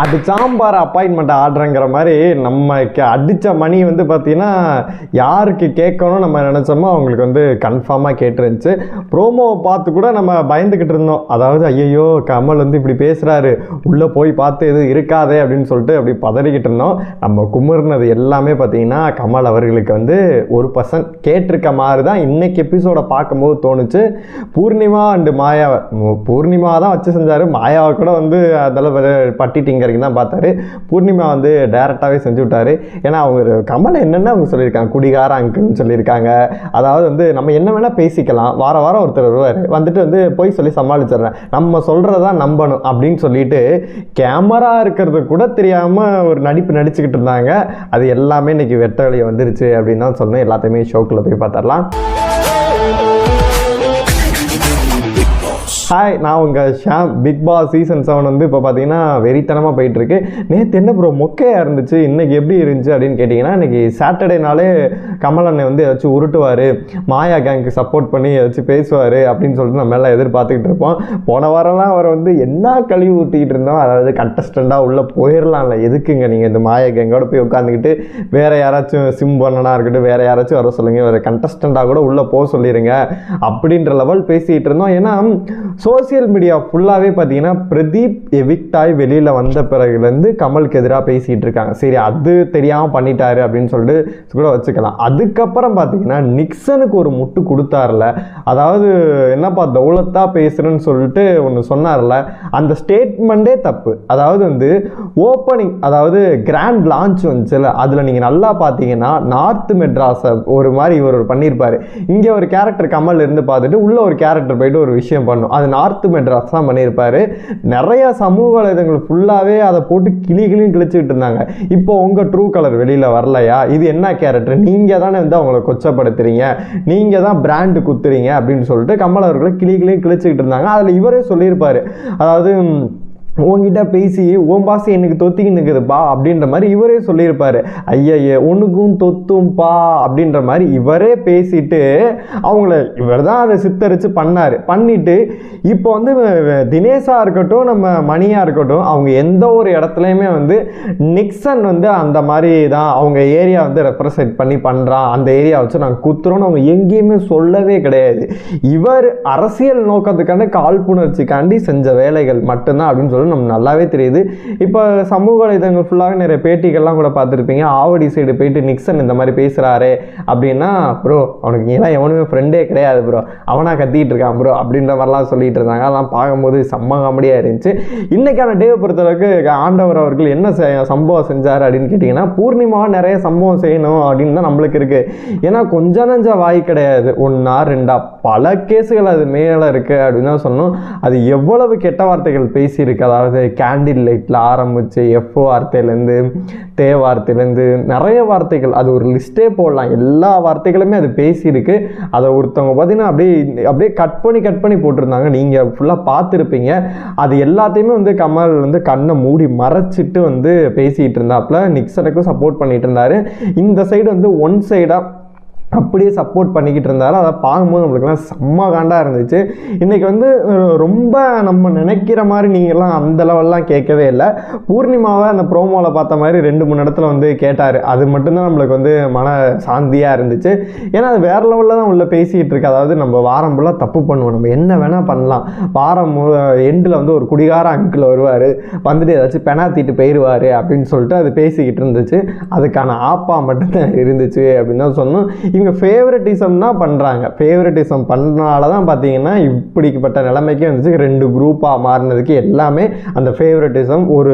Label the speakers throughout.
Speaker 1: அது சாம்பார் அப்பாயின்மெண்ட் ஆர்டருங்கிற மாதிரி நம்ம அடித்த மணி வந்து பார்த்திங்கன்னா யாருக்கு கேட்கணும் நம்ம நினச்சோமோ அவங்களுக்கு வந்து கன்ஃபார்மாக கேட்டுருந்துச்சு. ப்ரோமோவை பார்த்து கூட நம்ம பயந்துக்கிட்டு இருந்தோம். அதாவது ஐயோ கமல் வந்து இப்படி பேசுகிறாரு, உள்ளே போய் பார்த்து எதுவும் இருக்காதே அப்படின்னு சொல்லிட்டு அப்படி பதறிக்கிட்டு இருந்தோம். நம்ம குமுறுனது எல்லாமே பார்த்திங்கன்னா கமல் அவர்களுக்கு வந்து 1% கேட்டிருக்க மாதிரி தான் இன்றைக்கி எபிசோடை பார்க்கும்போது தோணுச்சு. பூர்ணிமா அண்டு மாயா, பூர்ணிமா தான் வச்சு செஞ்சார், மாயாவை கூட வந்து அதெல்லாம் பட்டிட்டிங்க தான் பார்த்தாரு. பூர்ணிமா வந்து டைரக்டாகவே செஞ்சு விட்டார். ஏன்னா அவங்க கமல் என்னென்ன அவங்க சொல்லியிருக்காங்க, குடிகார அங்குன்னு சொல்லியிருக்காங்க. அதாவது வந்து நம்ம என்ன வேணால் பேசிக்கலாம், வார வாரம் ஒருத்தர் வருவார், வந்துட்டு வந்து போய் சொல்லி சமாளிச்சிடுறேன், நம்ம சொல்கிறதான் நம்பணும் அப்படின்னு சொல்லிட்டு கேமரா இருக்கிறது கூட தெரியாமல் ஒரு நடிப்பு நடிச்சுக்கிட்டு இருந்தாங்க. அது எல்லாமே இன்னைக்கு வெட்ட வெளியே வந்துருச்சு அப்படின்னு தான் சொன்னேன். எல்லாத்தையுமே ஷோக்குள்ளே போய் பார்த்துடலாம். ஹாய், நான் உங்கள் ஷாம். பிக் பாஸ் சீசன் 7 வந்து இப்போ பார்த்தீங்கன்னா வெறித்தனமாக போயிட்டுருக்கு. நேற்று என்ன ப்ரோ மொக்கையாக இருந்துச்சு, இன்றைக்கி எப்படி இருந்துச்சு அப்படின்னு கேட்டிங்கன்னா, இன்றைக்கி சாட்டர்டேனாலே கமல் அண்ணன் வந்து ஏதாச்சும் உருட்டுவார், மாயா கேங்க்கு சப்போர்ட் பண்ணி ஏதாச்சும் பேசுவார் அப்படின்னு சொல்லிட்டு நம்ம எல்லாம் எதிர்பார்த்துக்கிட்டு இருப்போம். போன வாரம்லாம் அவர் வந்து என்ன கழிவு ஊற்றிக்கிட்டு இருந்தோம். அதாவது கண்டஸ்டண்ட்டாக உள்ளே போயிடலாம்ல, எதுக்குங்க நீங்கள் இந்த மாயா கேங்கோட போய் உட்காந்துக்கிட்டு வேறு யாராச்சும் சிம்பண்ணனாக இருக்கட்டும், வேறு யாராச்சும் வர சொல்லுங்கள், வேறு கண்டஸ்டண்ட்டாக கூட உள்ளே போக சொல்லிடுங்க அப்படின்ற லெவல் பேசிக்கிட்டு இருந்தோம். ஏன்னா சோசியல் மீடியா ஃபுல்லாகவே பார்த்தீங்கன்னா பிரதீப் எவிக்டாய் வெளியில் வந்த பிறகுலேருந்து கமலுக்கு எதிராக பேசிகிட்டு இருக்காங்க. சரி, அது தெரியாமல் பண்ணிட்டாரு அப்படின்னு சொல்லிட்டு கூட வச்சுக்கலாம். அதுக்கப்புறம் பார்த்தீங்கன்னா நிக்சனுக்கு ஒரு முட்டு கொடுத்தார்ல, அதாவது என்னப்பா தௌலத்தாக பேசுகிறேன்னு சொல்லிட்டு ஒன்று சொன்னார்ல, அந்த ஸ்டேட்மெண்ட்டே தப்பு. அதாவது வந்து ஓப்பனிங், அதாவது கிராண்ட் லான்ச் வந்துச்சுல, அதில் நீங்கள் நல்லா பார்த்தீங்கன்னா நார்த் மெட்ராஸை ஒரு மாதிரி இவர் பண்ணியிருப்பார். இங்கே ஒரு கேரக்டர் கமல் இருந்து பார்த்துட்டு உள்ள ஒரு கேரக்டர் போயிட்டு ஒரு விஷயம் பண்ணும். அது நார்த் மெட்ராஸ் தான் பண்ணியிருப்பாரு. நிறைய சமூக வலைதளங்கள் ஃபுல்லாகவே அதை போட்டு கிளியும் கிழிச்சுக்கிட்டு இருந்தாங்க. இப்போ உங்கள் ட்ரூ கலர் வெளியில் வரலையா, இது என்ன கேரக்டர், நீங்கள் தானே வந்து அவங்கள கொச்சப்படுத்துறீங்க, நீங்கள் தான் பிராண்டு குத்துறீங்க அப்படின்னு சொல்லிட்டு கமல் அவர்களை கிளியும் கிழிச்சுக்கிட்டு இருந்தாங்க. அதில் இவரே சொல்லியிருப்பார், அதாவது உங்ககிட்ட பேசி உன் பாசை எனக்கு தொத்திக்கின்னு இருக்குதுப்பா அப்படின்ற மாதிரி இவரே சொல்லியிருப்பார். ஐயா உனக்கும் தொத்தும்பா அப்படின்ற மாதிரி இவரே பேசிட்டு அவங்கள இவர் தான் அதை சித்தரித்து பண்ணிட்டு இப்போ வந்து தினேஷாக இருக்கட்டும், நம்ம மணியாக இருக்கட்டும், அவங்க எந்த ஒரு இடத்துலையுமே வந்து நிக்சன் வந்து அந்த மாதிரி தான் அவங்க ஏரியா வந்து ரெப்ரசன்ட் பண்ணி பண்ணுறான், அந்த ஏரியா வச்சு நாங்கள் குத்துறோன்னு அவங்க எங்கேயுமே சொல்லவே கிடையாது. இவர் அரசியல் நோக்கத்துக்கான காழ்ப்புணர்ச்சிக்காண்டி செஞ்ச வேலைகள் மட்டும்தான் அப்படின்னு சொல்லி நம்ம நல்லாவே தெரியுது. இப்போ சமூக வலைதளங்கள் ஃபுல்லாக நிறைய பேட்டிகள்லாம் கூட பார்த்துருப்பீங்க. ஆவடி சைடு போயிட்டு நிக்சன் இந்த மாதிரி பேசுகிறாரு அப்படின்னா, ப்ரோ அவனுக்கு ஏன் எவனுமே ஃப்ரெண்டே கிடையாது ப்ரோ, அவனாக கத்திக்கிட்டு இருக்கான் ப்ரோ அப்படின்ற மாதிரிலாம் சொல்லிட்டு இருந்தாங்க. அதெல்லாம் பார்க்கும்போது செம்ம காமெடியாக இருந்துச்சு. இன்றைக்கான டேவை பொறுத்தளவுக்கு ஆண்டவர் அவர்கள் என்ன சம்பவம் செஞ்சார் அப்படின்னு கேட்டிங்கன்னா, பூர்ணிமாவை நிறைய சம்பவம் செய்யணும் அப்படின்னு தான் நம்மளுக்கு இருக்குது. ஏன்னா கொஞ்சம் நஞ்ச வாய் கிடையாது, 1 or 2 பல கேஸுகள் அது மேலே இருக்குது அப்படின்னு தான் சொன்னோம். அது எவ்வளவு கெட்ட வார்த்தைகள் பேசியிருக்கு, அதாவது கேண்டில் லைட்டில் ஆரம்பித்து எஃப்ஓ வார்த்தையிலேருந்து தே வார்த்தையிலேருந்து நிறைய வார்த்தைகள், அது ஒரு லிஸ்ட்டே போடலாம். எல்லா வார்த்தைகளுமே அது பேசியிருக்கு. அதை ஒருத்தவங்க பார்த்தீங்கன்னா அப்படியே கட் பண்ணி போட்டிருந்தாங்க. நீங்கள் ஃபுல்லாக பார்த்துருப்பீங்க. அது எல்லாத்தையுமே வந்து கமல் வந்து கண்ணை மூடி மறைச்சிட்டு வந்து பேசிகிட்டு இருந்தாப்புல, நிக்சனுக்கும் சப்போர்ட் பண்ணிட்டு இருந்தார். இந்த சைடு வந்து ஒன் சைடாக அப்படியே சப்போர்ட் பண்ணிக்கிட்டு இருந்தாலும் அதை பார்க்கும்போது நம்மளுக்குலாம் செம்ம காண்டாக இருந்துச்சு. இன்றைக்கி வந்து ரொம்ப நம்ம நினைக்கிற மாதிரி நீங்கள்லாம் அந்த லெவல்லாம் கேட்கவே இல்லை. பூர்ணிமாவை அந்த ப்ரோமோவில் பார்த்த மாதிரி 2-3 இடத்துல வந்து கேட்டார். அது மட்டும்தான் நம்மளுக்கு வந்து மன சாந்தியாக இருந்துச்சு. ஏன்னா அது வேறு லெவலில் தான் உள்ள பேசிக்கிட்டு இருக்கு. அதாவது நம்ம வாரம் ஃபுல்லாக தப்பு பண்ணுவோம், நம்ம என்ன வேணால் பண்ணலாம், வாரம் எண்டில் வந்து ஒரு குடிகார அங்கிள் வருவார், வந்துட்டு ஏதாச்சும் பெனாத்திட்டு போயிடுவார் அப்படின்னு சொல்லிட்டு அது பேசிக்கிட்டு இருந்துச்சு. அதுக்கான ஆப்பா மட்டும்தான் இருந்துச்சு அப்படின்னு தான் சொன்னோம். இவங்க ஃபேவரட்டிசம் தான் பண்ணுறாங்க. ஃபேவரட்டிசம் பண்ணுறனால தான் பார்த்தீங்கன்னா இப்படிப்பட்ட நிலைமைக்கே வந்துச்சு. 2 குரூப்பாக மாறினதுக்கு எல்லாமே அந்த ஃபேவரட்டிசம் ஒரு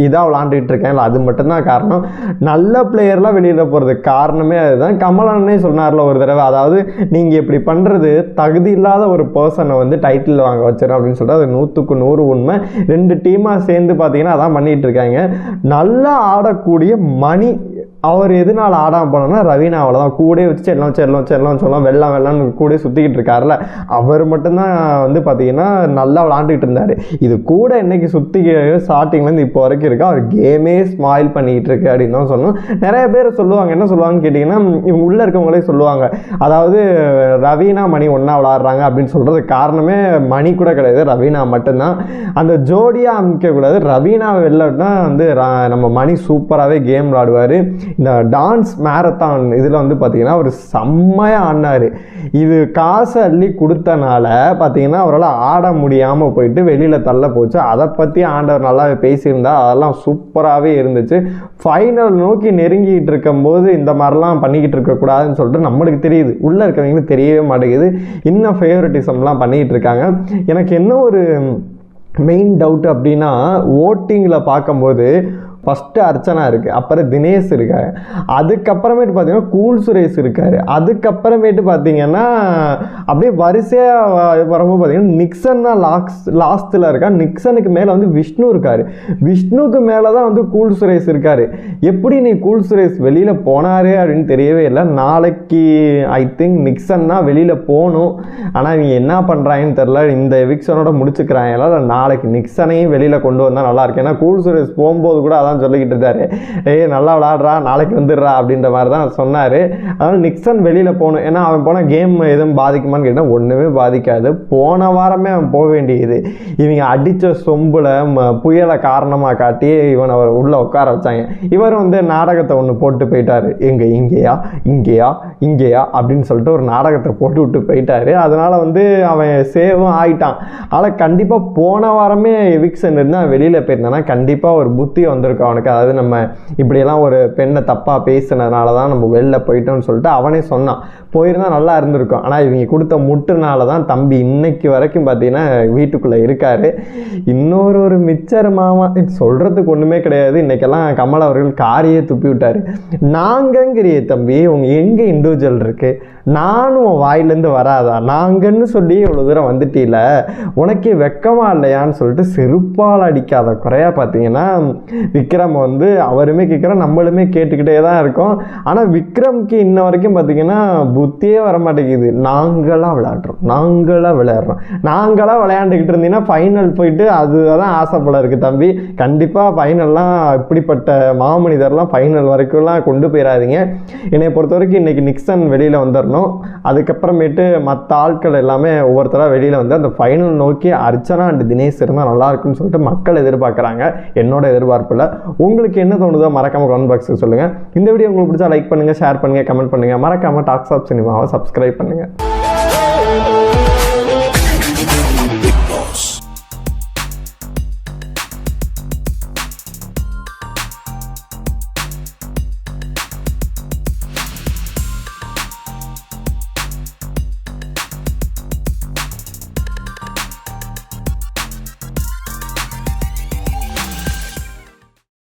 Speaker 1: இதாக விளாண்டுட்டு இருக்கேன், அது மட்டும்தான் காரணம். நல்ல பிளேயர்லாம் வெளியில் போகிறதுக்கு காரணமே அதுதான். கமலன்னே சொன்னார்ல ஒரு தடவை, அதாவது நீங்கள் இப்படி பண்ணுறது தகுதி இல்லாத ஒரு பர்சனை வந்து டைட்டில் வாங்க வச்சிடும் அப்படின்னு சொல்லிட்டு அது 100க்கு 100 உண்மை. 2 டீமாக சேர்ந்து பார்த்தீங்கன்னா அதான் பண்ணிகிட்டு இருக்காங்க. நல்லா ஆடக்கூடிய மணி அவர் எதனால் ஆடாமல் போனோம்னா ரவீனாவில் தான் கூட வச்சு செல்லம் சொல்லலாம் வெள்ளான்னு கூட சுற்றிக்கிட்டு இருக்காருல, அவர் மட்டும்தான் வந்து பார்த்தீங்கன்னா நல்லா விளாண்டுக்கிட்டு இருந்தார். இது கூட இன்னைக்கு ஸ்டார்டிங்லேருந்து இப்போ வரைக்கும் இருக்கு, அவர் கேமே ஸ்மாயில் பண்ணிக்கிட்டு இருக்கு அப்படின்னு தான் சொல்லணும். நிறைய பேர் சொல்லுவாங்க, என்ன சொல்லுவாங்கன்னு கேட்டிங்கன்னா, இவங்க உள்ளே இருக்கவங்களே சொல்லுவாங்க, அதாவது ரவீனா மணி ஒன்றா விளாட்றாங்க அப்படின்னு சொல்கிறதுக்கு காரணமே மணி கூட கிடையாது, ரவீனா மட்டும்தான். அந்த ஜோடியாக அமைக்கக்கூடாது, ரவீனாவை வெளிலன்னா வந்து நம்ம மணி சூப்பராகவே கேம் விளாடுவார். இந்த டான்ஸ் மேரத்தான் இதில் வந்து பார்த்தீங்கன்னா அவர் செம்மையாக ஆடினார். இது காசு அள்ளி கொடுத்தனால பார்த்தீங்கன்னா அவரால் ஆட முடியாமல் போயிட்டு வெளியில் தள்ள போச்சு. அதை பற்றி ஆண்டவர் நல்லா பேசியிருந்தா அதெல்லாம் சூப்பராகவே இருந்துச்சு. ஃபைனல் நோக்கி நெருங்கிட்டு இருக்கும்போது இந்த மாதிரிலாம் பண்ணிக்கிட்டு இருக்கக்கூடாதுன்னு சொல்லிட்டு நம்மளுக்கு தெரியுது, உள்ளே இருக்கிறவங்களுக்கு தெரியவே மாட்டேங்குது. இன்னும் ஃபேவரட்டிசம்லாம் பண்ணிக்கிட்டு இருக்காங்க. எனக்கு என்ன ஒரு மெயின் டவுட் அப்படின்னா, ஓட்டிங்கில் பார்க்கும்போது ஃபஸ்ட்டு அர்ச்சனா இருக்குது, அப்புறம் தினேஷ் இருக்காரு, அதுக்கப்புறமேட்டு பார்த்தீங்கன்னா கூல் சுரேஷ் இருக்கார், அதுக்கப்புறமேட்டு பார்த்தீங்கன்னா அப்படியே வரிசையாக வரும்போது பார்த்தீங்கன்னா நிக்சன் தான் லாஸ்ட்டில் இருக்கா. நிக்சனுக்கு மேலே வந்து விஷ்ணு இருக்கார், விஷ்ணுக்கு மேலே தான் வந்து கூல் சுரேஷ் இருக்கார். எப்படி நீ கூல் சுரேஷ் வெளியில் போனார் அப்படின்னு தெரியவே இல்லை. நாளைக்கு ஐ திங்க் நிக்சன் தான் வெளியில் போகணும், ஆனால் இவங்க என்ன பண்ணுறாங்கன்னு தெரில. இந்த எவிக்ஷனோட முடிச்சுக்கிறாங்களா இல்லை நாளைக்கு நிக்சனையும் வெளியில் கொண்டு வந்தால் நல்லாயிருக்கு. ஏன்னா கூல் சுரேஷ் போகும்போது கூட அதான் சொல்லிக்கிட்டு இருந்தாரு, நல்லா விளாடுறா நாளைக்கு வந்துடுறா அப்படின்ற மாதிரி தான் சொன்னார். அதனால நிக்சன் வெளியில் போகணும். ஏன்னா அவன் போன கேம் எதுவும் பாதிக்குமான்னு கேட்டால் ஒன்றுமே பாதிக்காது. போன வாரமே அவன் போக வேண்டியது, இவங்க அடித்த சொம்பில் புயலை காரணமாக காட்டி இவனை அவர் உள்ளே உட்கார வச்சாங்க. இவர் வந்து நாடகத்தை ஒன்று போட்டு போயிட்டார், இங்கேயா அப்படின்னு சொல்லிட்டு ஒரு நாடகத்தை போட்டு விட்டு போயிட்டாரு. அதனால வந்து அவன் சேவும் ஆயிட்டான். ஆனால் கண்டிப்பாக போன வாரமே எவிக்ஷன் இருந்தால் வெளியில் போயிருந்தானா கண்டிப்பாக ஒரு புத்தி வந்திருக்கும் அவனுக்கு. அதாவது நம்ம இப்படியெல்லாம் ஒரு பெண்ணை தப்பாக பேசினதுனால தான் நம்ம வெளில போயிட்டோம்னு சொல்லிட்டு அவனே சொன்னான். போயிருந்தால் நல்லா இருந்திருக்கும். ஆனால் இவங்க கொடுத்த முட்டுனால தான் தம்பி இன்னைக்கு வரைக்கும் பார்த்தீங்கன்னா வீட்டுக்குள்ளே இருக்கார். இன்னொரு மிச்சர் மாமா சொல்கிறதுக்கு ஒன்றுமே கிடையாது. இன்றைக்கெல்லாம் கமல் அவர்கள் காரியே துப்பி விட்டார். நாங்கங்கிறிய தம்பி, உங்க எங்கே இண்டிவிஜுவல் இருக்குது, நானும் உன் வாயிலேருந்து வராதா, நாங்கன்னு சொல்லி இவ்வளோ தூரம் வந்துட்டீல, உனக்கே வெக்கமா இல்லையான்னு சொல்லிட்டு செருப்பால் அடிக்காத குறையா பார்த்தீங்கன்னா விக்ரம் வந்து அவருமே கேட்குறோம், நம்மளுமே கேட்டுக்கிட்டே தான் இருக்கோம். ஆனால் விக்ரம்க்கு இன்ன வரைக்கும் பார்த்தீங்கன்னா புத்தியே வர மாட்டேங்குது. நாங்களாக விளையாண்டுக்கிட்டு இருந்தீங்கன்னா ஃபைனல் போயிட்டு அதுதான் ஆசைப்பட இருக்குது தம்பி. கண்டிப்பாக ஃபைனல்லாம் இப்படிப்பட்ட மாமனிதர்லாம் ஃபைனல் வரைக்கும்லாம் கொண்டு போயிடாதீங்க. என்னை பொறுத்த வரைக்கும் இன்றைக்கி நிக்சன் வெளியில் வந்துடணும். அதுக்கப்புறமேட்டு மற்ற ஆட்கள் எல்லாமே ஒவ்வொருத்தராக வெளியில் வந்து அந்த ஃபைனல் நோக்கி அர்ச்சனா அண்ட் தினேஷ் இருந்தால் நல்லா இருக்குன்னு சொல்லிட்டு மக்கள் எதிர்பார்க்குறாங்க. என்னோட எதிர்பார்ப்பில் உங்களுக்கு என்ன தோணுதோ மறக்காம கமெண்ட் பாக்ஸில் சொல்லுங்கள். இந்த வீடியோ உங்களுக்கு பிடிச்சா லைக் பண்ணுங்கள், ஷேர் பண்ணுங்கள், கமெண்ட் பண்ணுங்கள். மறக்காமல் டாக்ஸ் ஆஃப் சினிமாவை சப்ஸ்கிரைப் பண்ணுங்கள்.